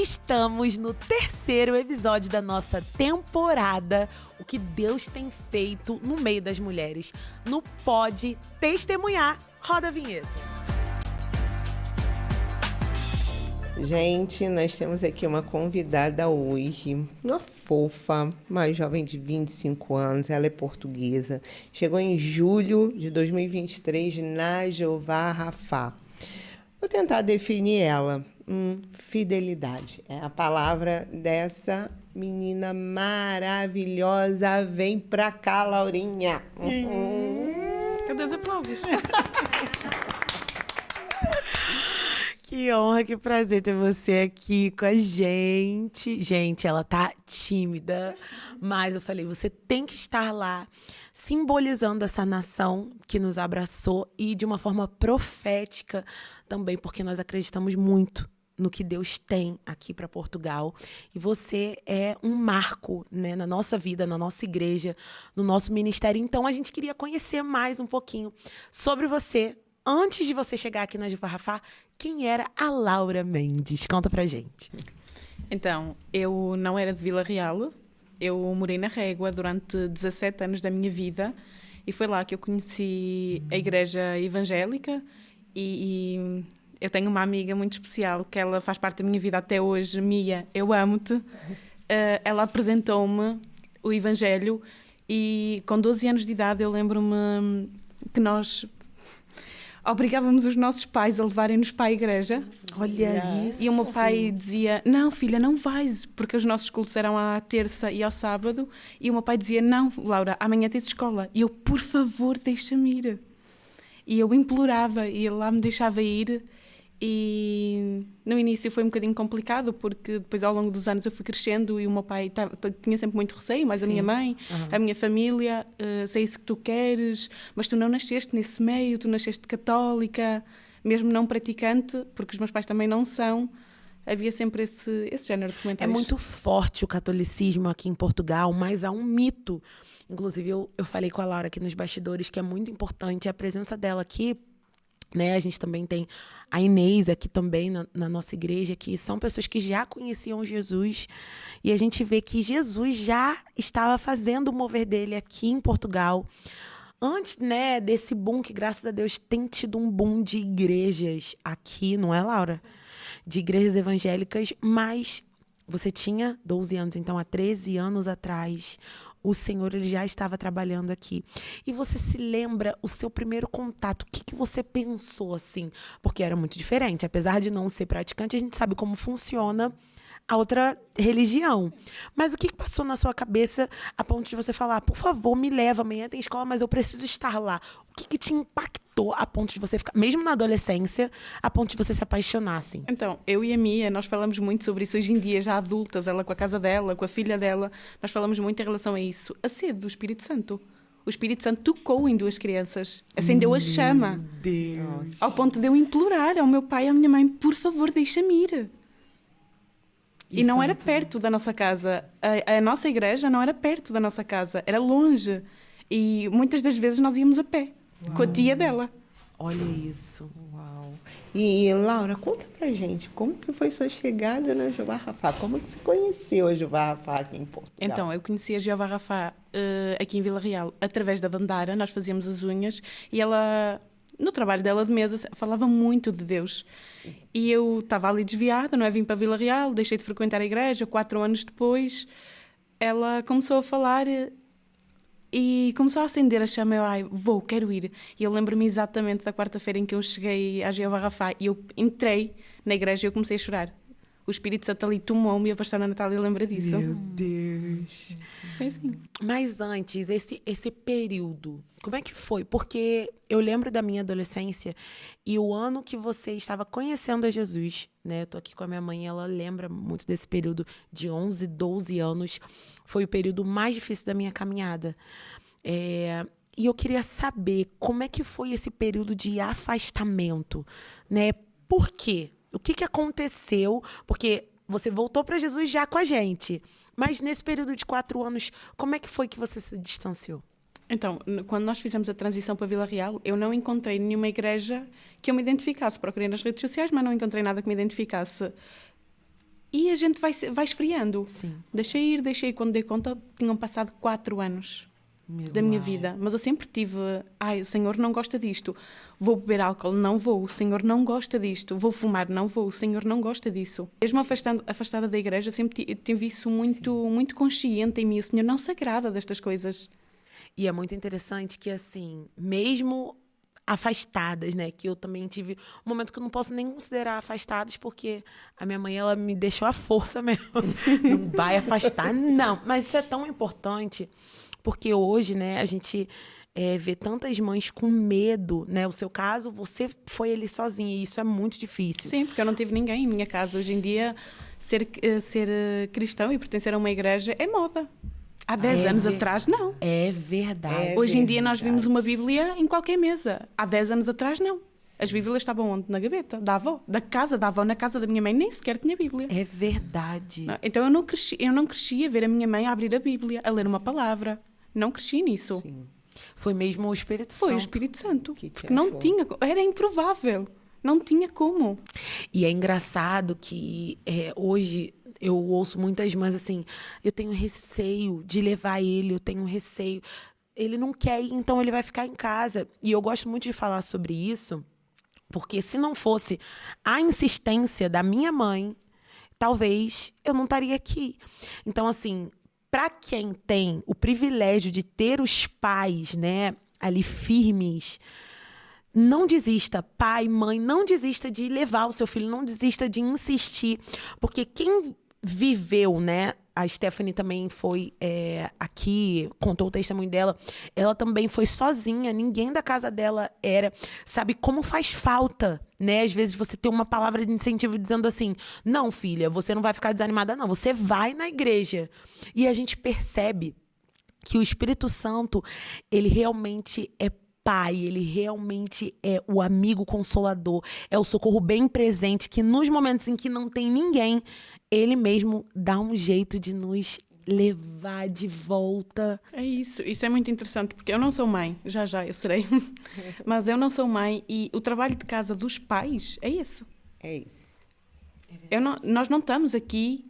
Estamos no 3º episódio da nossa temporada, o que Deus tem feito no meio das mulheres. No Pode Testemunhar. Roda a vinheta. Gente, nós temos aqui uma convidada hoje, uma fofa, uma jovem de 25 anos, ela é portuguesa, chegou em julho de 2023 na Jeová Rafá. Vou tentar definir ela. Fidelidade. É a palavra dessa menina maravilhosa. Vem pra cá, Laurinha. Cadê os aplausos? Que honra, que prazer ter você aqui com a gente. Gente, ela tá tímida, mas eu falei, você tem que estar lá, simbolizando essa nação que nos abraçou e de uma forma profética também, porque nós acreditamos muito no que Deus tem aqui para Portugal. E você é um marco, né, na nossa vida, na nossa igreja, no nosso ministério. Então, a gente queria conhecer mais um pouquinho sobre você. Antes de você chegar aqui na Jeová Rafá, quem era a Laura Mendes? Conta pra gente. Então, eu não era de Vila Real. Eu morei na Régua durante 17 anos da minha vida. E foi lá que eu conheci a igreja evangélica. E eu tenho uma amiga muito especial, que ela faz parte da minha vida até hoje, Mia, eu amo-te. Ela apresentou-me o Evangelho e com 12 anos de idade eu lembro-me que nós obrigávamos os nossos pais a levarem-nos para a igreja. Olha isso. E o meu pai dizia, não filha, não vais, porque os nossos cultos eram à terça e ao sábado. E o meu pai dizia, não Laura, amanhã tens escola. E eu, por favor, deixa-me ir. E eu implorava e ele lá me deixava ir. E no início foi um bocadinho complicado, porque depois ao longo dos anos eu fui crescendo e o meu pai tinha sempre muito receio, mas a minha mãe, a minha família, se é isso que tu queres, mas tu não nasceste nesse meio, tu nasceste católica, mesmo não praticante, porque os meus pais também não são. Havia sempre esse género de comentários. É muito forte o catolicismo aqui em Portugal, mas há um mito. Inclusive eu falei com a Laura aqui nos bastidores que é muito importante a presença dela aqui, né? A gente também tem a Inês aqui também na nossa igreja, que são pessoas que já conheciam Jesus, e a gente vê que Jesus já estava fazendo o mover dele aqui em Portugal. Antes, né, desse boom, que graças a Deus tem tido um boom de igrejas aqui, não é, Laura? De igrejas evangélicas, mas você tinha 12 anos, então há 13 anos atrás, o Senhor ele já estava trabalhando aqui. E você se lembra o seu primeiro contato? O que você pensou assim? Porque era muito diferente. Apesar de não ser praticante, a gente sabe como funciona a outra religião. Mas o que passou na sua cabeça a ponto de você falar, por favor, me leva, amanhã tem escola, mas eu preciso estar lá? O que te impactou a ponto de você ficar, mesmo na adolescência, a ponto de você se apaixonar, assim? Então, eu e a Mia, nós falamos muito sobre isso hoje em dia, já adultas, ela com a casa dela, com a filha dela, nós falamos muito em relação a isso. A sede do Espírito Santo. O Espírito Santo tocou em 2 crianças, acendeu a chama. Meu Deus. Ao ponto de eu implorar ao meu pai e à minha mãe, por favor, deixa-me ir. E não era perto da nossa casa. A nossa igreja não era perto da nossa casa, era longe. E muitas das vezes nós íamos a pé, com a tia dela. Olha isso. Uau. E, Laura, conta pra gente, como que foi sua chegada na Jeová Rafá? Como que você conheceu a Jeová Rafá aqui em Portugal? Então, eu conheci a Jeová Rafá aqui em Vila Real, através da Dandara, nós fazíamos as unhas, e ela, no trabalho dela de mesa, falava muito de Deus. E eu estava ali desviada, não é? Vim para Vila Real, deixei de frequentar a igreja, 4 anos depois, ela começou a falar e começou a acender a chama. Eu, quero ir. E eu lembro-me exatamente da quarta-feira em que eu cheguei à Jeová Rafá e eu entrei na igreja e eu comecei a chorar. O Espírito Santo ali tomou-me e a pastora Natália lembra disso. Meu Deus. Foi assim. Mas antes, esse período, como é que foi? Porque eu lembro da minha adolescência e o ano que você estava conhecendo a Jesus, né? Eu tô aqui com a minha mãe, ela lembra muito desse período de 11, 12 anos. Foi o período mais difícil da minha caminhada. E eu queria saber como é que foi esse período de afastamento, né? Por quê? O que aconteceu? Porque você voltou para Jesus já com a gente. Mas nesse período de 4 anos, como é que foi que você se distanciou? Então, quando nós fizemos a transição para Vila Real, eu não encontrei nenhuma igreja que eu me identificasse. Procurei nas redes sociais, mas não encontrei nada que me identificasse. e a gente vai esfriando. Sim. Deixei ir. Quando dei conta, tinham passado 4 anos da minha vida. Mas eu sempre tive, o Senhor não gosta disto. Vou beber álcool? Não vou. O Senhor não gosta disto. Vou fumar? Não vou. O Senhor não gosta disso. Mesmo afastada da igreja, eu sempre tive isso muito consciente em mim. O Senhor não se agrada destas coisas. E é muito interessante que, assim, mesmo afastadas, né? Que eu também tive um momento que eu não posso nem considerar afastadas, porque a minha mãe, ela me deixou à força mesmo. Não vai afastar, não. Mas isso é tão importante, porque hoje, né, a gente vê tantas mães com medo, né? O seu caso, você foi ele sozinha, e isso é muito difícil. Sim, porque eu não tive ninguém em minha casa. Hoje em dia, ser cristão e pertencer a uma igreja é moda. Há 10 anos atrás, não. É verdade. Hoje em dia nós vimos uma Bíblia em qualquer mesa. Há 10 anos atrás, não. As Bíblias estavam onde? Na gaveta da avó. Da casa da avó, na casa da minha mãe, nem sequer tinha Bíblia. É verdade. Não, então eu não cresci a ver a minha mãe a abrir a Bíblia, a ler uma palavra. Não cresci nisso. Sim. Foi mesmo o Espírito Santo. Foi o Espírito Santo. Que te Porque não achou. tinha, era improvável. Não tinha como. E é engraçado que hoje eu ouço muitas mães assim, eu tenho receio de levar ele, eu tenho receio. Ele não quer ir, então ele vai ficar em casa. E eu gosto muito de falar sobre isso, porque se não fosse a insistência da minha mãe, talvez eu não estaria aqui. Então, assim, para quem tem o privilégio de ter os pais, né, ali firmes, não desista, pai, mãe, não desista de levar o seu filho, não desista de insistir, porque quem viveu, né? A Stephanie também foi aqui, contou o testemunho dela. Ela também foi sozinha, ninguém da casa dela sabe como faz falta, né? Às vezes você tem uma palavra de incentivo dizendo assim, não, filha, você não vai ficar desanimada, não. Você vai na igreja. E a gente percebe que o Espírito Santo, ele realmente é Pai, ele realmente é o amigo consolador, é o socorro bem presente, que nos momentos em que não tem ninguém, ele mesmo dá um jeito de nos levar de volta. É isso. Isso é muito interessante, porque eu não sou mãe. Já eu serei. Mas eu não sou mãe e o trabalho de casa dos pais é esse. É isso. Nós não estamos aqui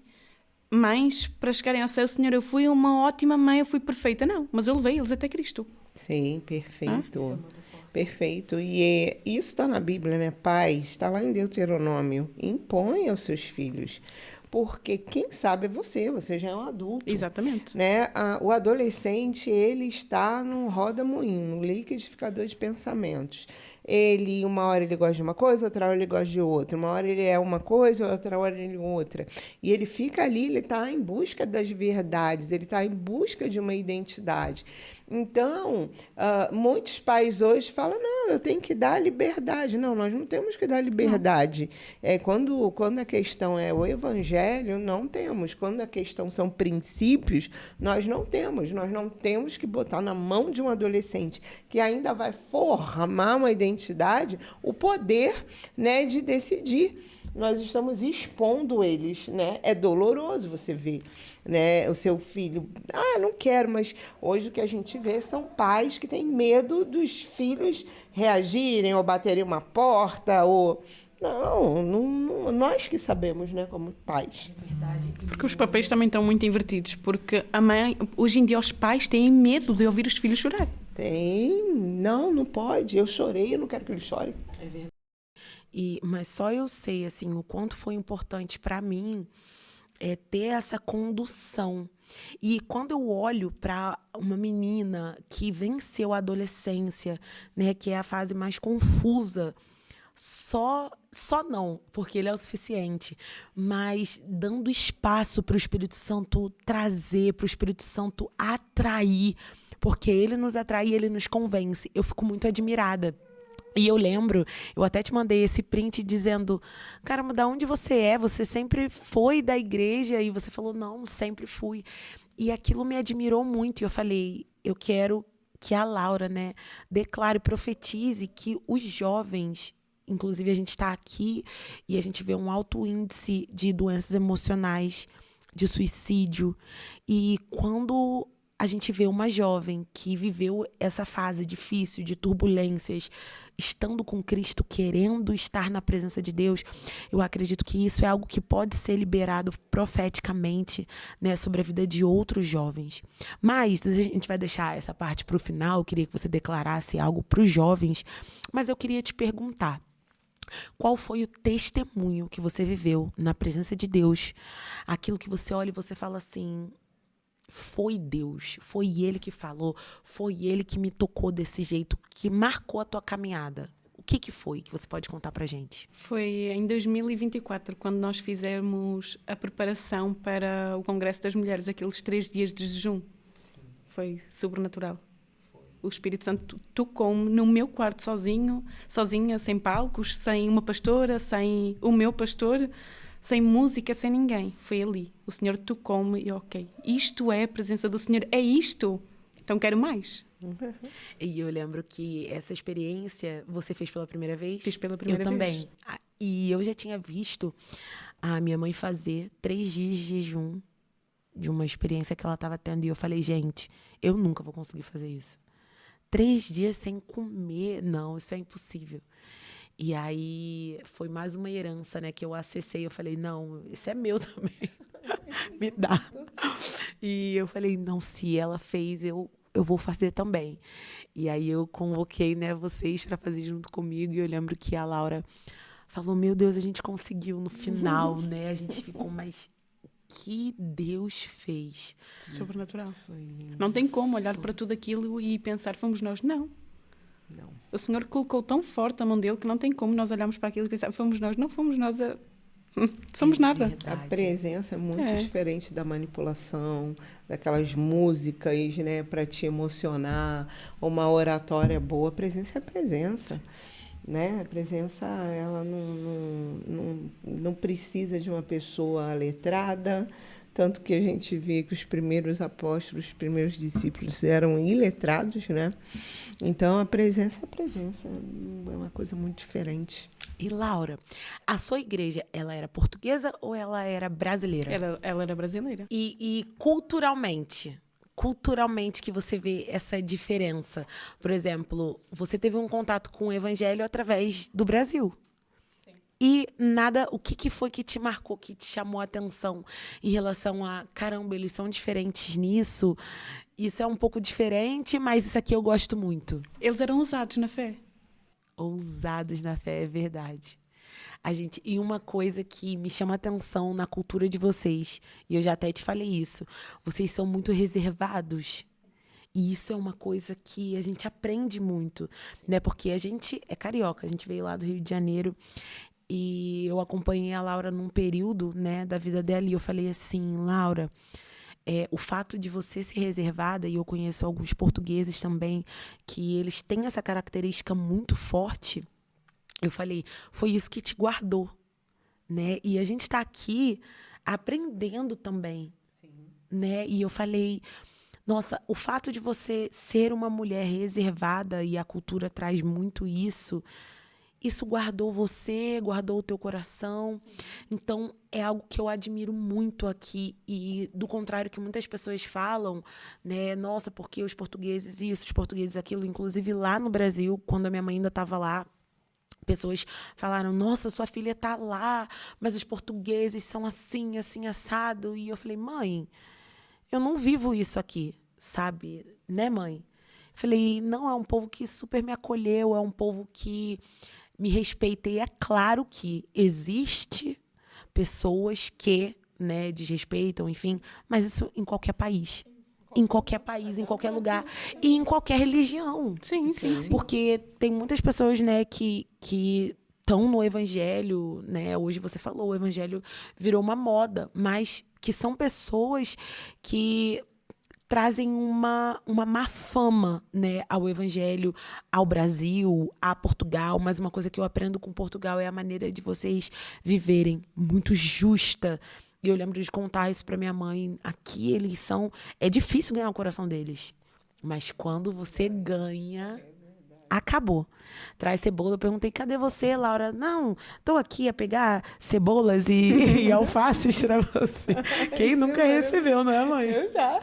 mães para chegarem ao céu, Senhor, eu fui uma ótima mãe, eu fui perfeita. Não, mas eu levei eles até Cristo. Sim, perfeito. Perfeito. E isso está na Bíblia, né? Pais, está lá em Deuteronômio. Impõe aos seus filhos. Porque quem sabe é você já é um adulto. Exatamente. Né? O adolescente, ele está num roda-moinho, no liquidificador de pensamentos. Uma hora ele gosta de uma coisa, outra hora ele gosta de outra. Uma hora ele é uma coisa, outra hora ele é outra. E ele fica ali, ele está em busca das verdades, ele está em busca de uma identidade. Então, muitos pais hoje falam, não, eu tenho que dar liberdade. Não, nós não temos que dar liberdade. Quando a questão é o evangelho, não temos. Quando a questão são princípios, nós não temos. Nós não temos que botar na mão de um adolescente que ainda vai formar uma identidade, o poder, né, de decidir. Nós estamos expondo eles, né? É doloroso você ver, né, o seu filho. Não quero, mas hoje o que a gente vê são pais que têm medo dos filhos reagirem ou baterem uma porta ou... Não, nós que sabemos, né, como pais. Porque os papéis também estão muito invertidos, porque a mãe, hoje em dia os pais têm medo de ouvir os filhos chorar. Não pode. Eu chorei, eu não quero que ele chore. É verdade. Mas só eu sei, assim, o quanto foi importante para mim ter essa condução. E quando eu olho para uma menina que venceu a adolescência, né, que é a fase mais confusa, só não, porque ele é o suficiente, mas dando espaço para o Espírito Santo trazer, para o Espírito Santo atrair, porque ele nos atrai e ele nos convence. Eu fico muito admirada. E eu lembro, eu até te mandei esse print dizendo, caramba, da onde você é? Você sempre foi da igreja? E você falou, não, sempre fui. E aquilo me admirou muito. E eu falei, eu quero que a Laura, né, declare e profetize que os jovens, inclusive a gente está aqui e a gente vê um alto índice de doenças emocionais, de suicídio. E quando a gente vê uma jovem que viveu essa fase difícil de turbulências, estando com Cristo, querendo estar na presença de Deus, eu acredito que isso é algo que pode ser liberado profeticamente, né, sobre a vida de outros jovens. Mas a gente vai deixar essa parte para o final. Eu queria que você declarasse algo para os jovens, mas eu queria te perguntar: qual foi o testemunho que você viveu na presença de Deus? Aquilo que você olha e você fala assim: foi Deus, foi Ele que falou, foi Ele que me tocou desse jeito, que marcou a tua caminhada. O que foi que você pode contar pra gente? Foi em 2024, quando nós fizemos a preparação para o Congresso das Mulheres, aqueles 3 dias de jejum. Foi sobrenatural. O Espírito Santo tocou-me no meu quarto sozinha, sem palcos, sem uma pastora, sem o meu pastor, sem música, sem ninguém. Foi ali. O Senhor tocou-me e ok, isto é a presença do Senhor, é isto. Então quero mais. E eu lembro que essa experiência você fez pela primeira vez? Fiz pela primeira vez. Eu vez. também. E eu já tinha visto a minha mãe fazer 3 dias de jejum de uma experiência que ela estava tendo. E eu falei: gente, eu nunca vou conseguir fazer isso. 3 dias sem comer, não, isso é impossível. E aí foi mais uma herança, né, que eu acessei. Eu falei: não, isso é meu também. Me dá. E eu falei: não, se ela fez, eu vou fazer também. E aí eu convoquei, né, vocês para fazer junto comigo. E eu lembro que a Laura falou: meu Deus, a gente conseguiu no final, né? A gente ficou mais... que Deus fez. Sobrenatural. Não tem como olhar para tudo aquilo e pensar: fomos nós. Não. O Senhor colocou tão forte a mão dele que não tem como nós olharmos para aquilo e pensar: fomos nós. Não fomos nós. Somos nada. A presença é muito diferente da manipulação, daquelas músicas, né, para te emocionar, uma oratória boa. A presença é a presença. Né? A presença, ela não precisa de uma pessoa letrada, tanto que a gente vê que os primeiros apóstolos, os primeiros discípulos eram iletrados, né? Então, a presença é a presença, é uma coisa muito diferente. E, Laura, a sua igreja, ela era portuguesa ou ela era brasileira? Ela era brasileira. E culturalmente que você vê essa diferença? Por exemplo, você teve um contato com o evangelho através do Brasil. Sim. E o que foi que te marcou, que te chamou a atenção em relação a: caramba, eles são diferentes nisso, isso é um pouco diferente, mas isso aqui eu gosto muito? Eles eram ousados na fé. Ousados na fé, é verdade. E uma coisa que me chama a atenção na cultura de vocês, e eu já até te falei isso: vocês são muito reservados. E isso é uma coisa que a gente aprende muito, né? Porque a gente é carioca, a gente veio lá do Rio de Janeiro, e eu acompanhei a Laura num período, né, da vida dela, e eu falei assim: Laura, o fato de você ser reservada, e eu conheço alguns portugueses também, que eles têm essa característica muito forte. Eu falei: foi isso que te guardou, né? E a gente está aqui aprendendo também, né? E eu falei: nossa, o fato de você ser uma mulher reservada, e a cultura traz muito isso guardou você, guardou o teu coração. Então, é algo que eu admiro muito aqui. E do contrário que muitas pessoas falam, né? Nossa, porque os portugueses isso, os portugueses aquilo. Inclusive, lá no Brasil, quando a minha mãe ainda estava lá, pessoas falaram: nossa, sua filha está lá, mas os portugueses são assim, assim, assado. E eu falei: mãe, eu não vivo isso aqui, sabe? Né, mãe? Falei: não, é um povo que super me acolheu, é um povo que me respeita. E é claro que existe pessoas que, né, desrespeitam, enfim, mas isso em qualquer país. Em qualquer país, em qualquer lugar e em qualquer religião. Sim. Porque tem muitas pessoas, né, que estão no evangelho, né? Hoje você falou, o evangelho virou uma moda, mas que são pessoas que trazem uma má fama, né, ao evangelho, ao Brasil, a Portugal. Mas uma coisa que eu aprendo com Portugal é a maneira de vocês viverem, muito justa. E eu lembro de contar isso para minha mãe. Aqui eles são... É difícil ganhar o coração deles. Mas quando você ganha... acabou. Traz cebola. Eu perguntei, cadê você, Laura? Não, estou aqui a pegar cebolas e alfaces para você. Quem nunca recebeu, não é, mãe? Eu já.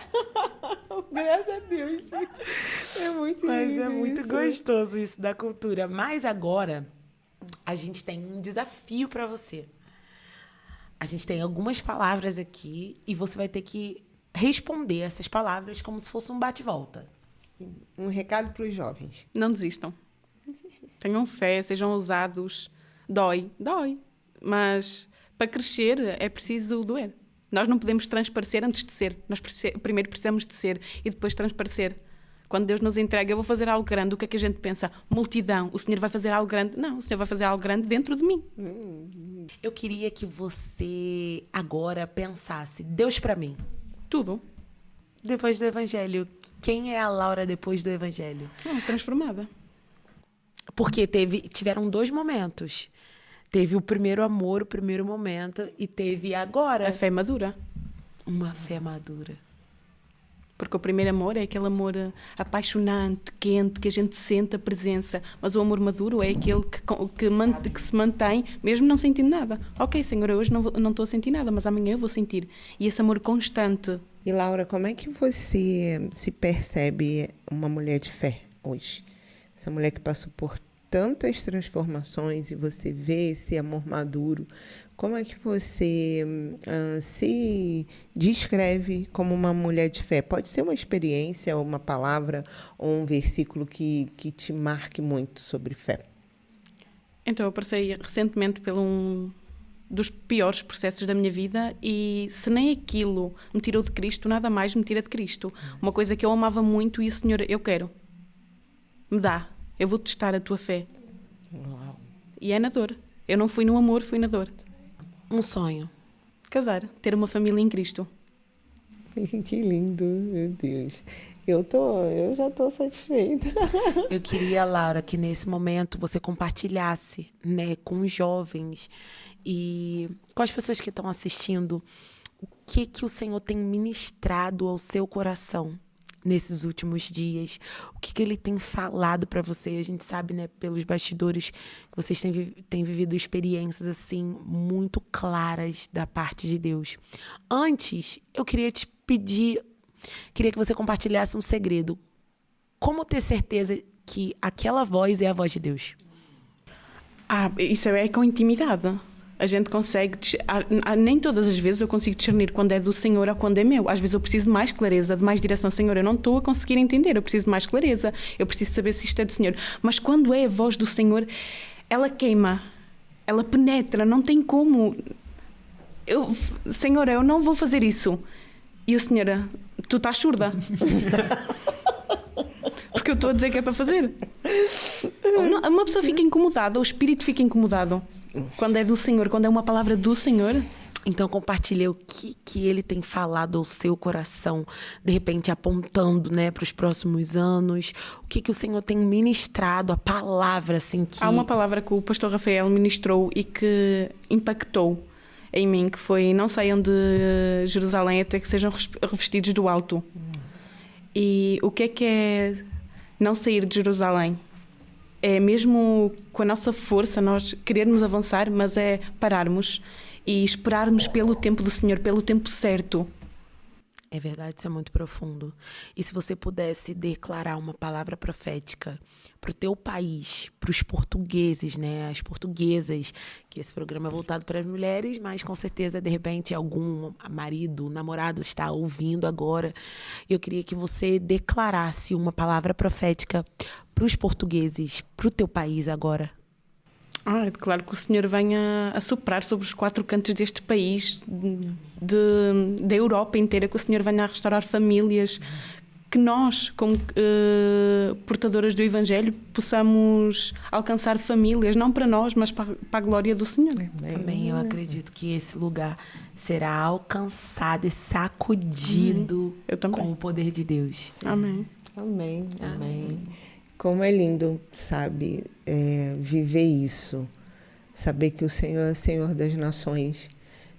Graças a Deus. É muito Mas lindo é muito isso. gostoso isso da cultura. Mas agora, a gente tem um desafio para você. A gente tem algumas palavras aqui e você vai ter que responder essas palavras como se fosse um bate-volta. Sim. Um recado para os jovens. Não desistam. Tenham fé, sejam ousados. Dói. Mas para crescer é preciso doer. Nós não podemos transparecer antes de ser. Nós primeiro precisamos de ser e depois transparecer. Quando Deus nos entrega, eu vou fazer algo grande, o que é que a gente pensa? Multidão, o Senhor vai fazer algo grande. Não, o Senhor vai fazer algo grande dentro de mim. Eu queria que você agora pensasse, Deus para mim. Tudo. Depois do Evangelho, quem é a Laura depois do Evangelho? Transformada. Porque tiveram 2 momentos. Teve o primeiro amor, o primeiro momento, e teve agora A fé madura. uma fé madura. Porque o primeiro amor é aquele amor apaixonante, quente, que a gente sente a presença. Mas o amor maduro é aquele que se mantém, mesmo não sentindo nada. Ok, Senhor, eu hoje não estou a sentir nada, mas amanhã eu vou sentir. E esse amor constante. E Laura, como é que você se percebe uma mulher de fé hoje? Essa mulher que passou por tantas transformações e você vê esse amor maduro. Como é que você se descreve como uma mulher de fé? Pode ser uma experiência, uma palavra ou um versículo que te marque muito sobre fé. Então, eu passei recentemente por um dos piores processos da minha vida e se nem aquilo me tirou de Cristo, nada mais me tira de Cristo. Uma coisa que eu amava muito e o Senhor, eu quero. Me dá. Eu vou testar a tua fé. Uau. E é na dor. Eu não fui no amor, fui na dor. Um sonho. Casar, ter uma família em Cristo. Que lindo, meu Deus. Eu já estou satisfeita. Eu queria, Laura, que nesse momento você compartilhasse, né, com os jovens e com as pessoas que estão assistindo o que o Senhor tem ministrado ao seu coração nesses últimos dias, o que Ele tem falado para você. A gente sabe, né, pelos bastidores, que vocês têm vivido experiências assim muito claras da parte de Deus. Antes, eu queria te pedir, queria que você compartilhasse um segredo. Como ter certeza que aquela voz é a voz de Deus? Isso é com intimidade. A gente consegue... Nem todas as vezes eu consigo discernir quando é do Senhor ou quando é meu. Às vezes eu preciso de mais clareza, de mais direção. Senhor, eu não estou a conseguir entender. Eu preciso de mais clareza. Eu preciso saber se isto é do Senhor. Mas quando é a voz do Senhor, ela queima. Ela penetra. Não tem como... Senhor, eu não vou fazer isso. E o Senhor, tu estás surda. Porque eu estou a dizer que é para fazer. Uma pessoa fica incomodada, o espírito fica incomodado. Quando é do Senhor, quando é uma palavra do Senhor. Então compartilhe o que Ele tem falado ao seu coração, de repente apontando, né, para os próximos anos. O que o Senhor tem ministrado, a palavra assim que... Há uma palavra que o pastor Rafael ministrou e que impactou em mim, que foi: não saiam de Jerusalém até que sejam revestidos do alto. E o que é não sair de Jerusalém? É mesmo com a nossa força nós querermos avançar, mas é pararmos e esperarmos pelo tempo do Senhor, pelo tempo certo. É verdade, isso é muito profundo. E se você pudesse declarar uma palavra profética para o teu país, para os portugueses, né, as portuguesas, que esse programa é voltado para as mulheres, mas com certeza, de repente, algum marido, namorado está ouvindo agora. Eu queria que você declarasse uma palavra profética para os portugueses, para o teu país agora. É claro que o Senhor venha a soprar sobre os 4 cantos deste país, da Europa inteira, que o Senhor venha a restaurar famílias, que nós, como portadoras do Evangelho, possamos alcançar famílias, não para nós, mas para a glória do Senhor. Amém. Eu acredito que esse lugar será alcançado e sacudido com o poder de Deus. Amém. Amém. Amém. Como é lindo, sabe, viver isso. Saber que o Senhor é Senhor das nações.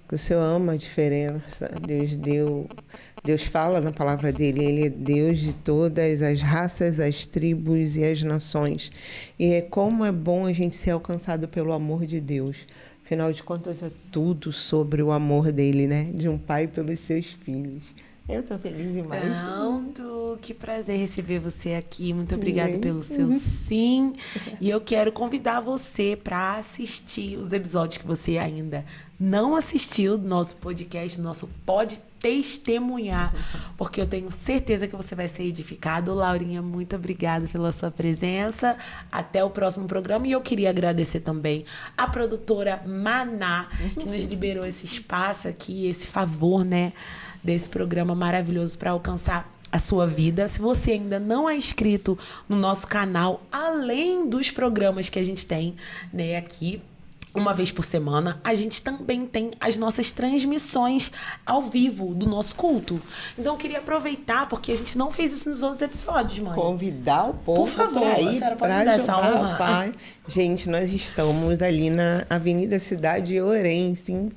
que o Senhor ama a diferença. Deus fala na palavra dele, ele é Deus de todas as raças, as tribos e as nações. E como é bom a gente ser alcançado pelo amor de Deus. Afinal de contas, é tudo sobre o amor dele, né? De um pai pelos seus filhos. Eu tô feliz demais. Pronto, que prazer receber você aqui. Muito obrigada pelo seu sim. E eu quero convidar você para assistir os episódios que você ainda não assistiu do nosso podcast, do nosso Pode Testemunhar, porque eu tenho certeza que você vai ser edificado. Laurinha, muito obrigada pela sua presença. Até o próximo programa. E eu queria agradecer também a produtora Maná, que nos liberou esse espaço aqui, esse favor, né, desse programa maravilhoso para alcançar a sua vida. Se você ainda não é inscrito no nosso canal, além dos programas que a gente tem, né, aqui, uma vez por semana, a gente também tem as nossas transmissões ao vivo do nosso culto. Então eu queria aproveitar, porque a gente não fez isso nos outros episódios, mãe. Convidar o povo, por favor, para ir, a senhora pode para me dar essa jogar honra? paz. Gente, nós estamos ali na Avenida Cidade Ourense,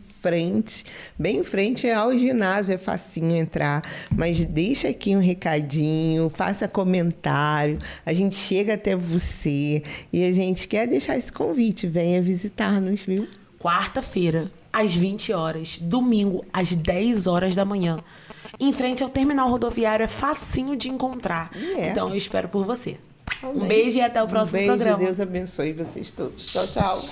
bem em frente ao ginásio, é facinho entrar, mas deixa aqui um recadinho, faça comentário, a gente chega até você e a gente quer deixar esse convite, venha visitar-nos, viu? Quarta-feira, às 20 horas, domingo, às 10 horas da manhã. Em frente ao terminal rodoviário, é facinho de encontrar. Então eu espero por você. Amém. Um beijo e até o próximo programa. Deus abençoe vocês todos. Tchau, tchau.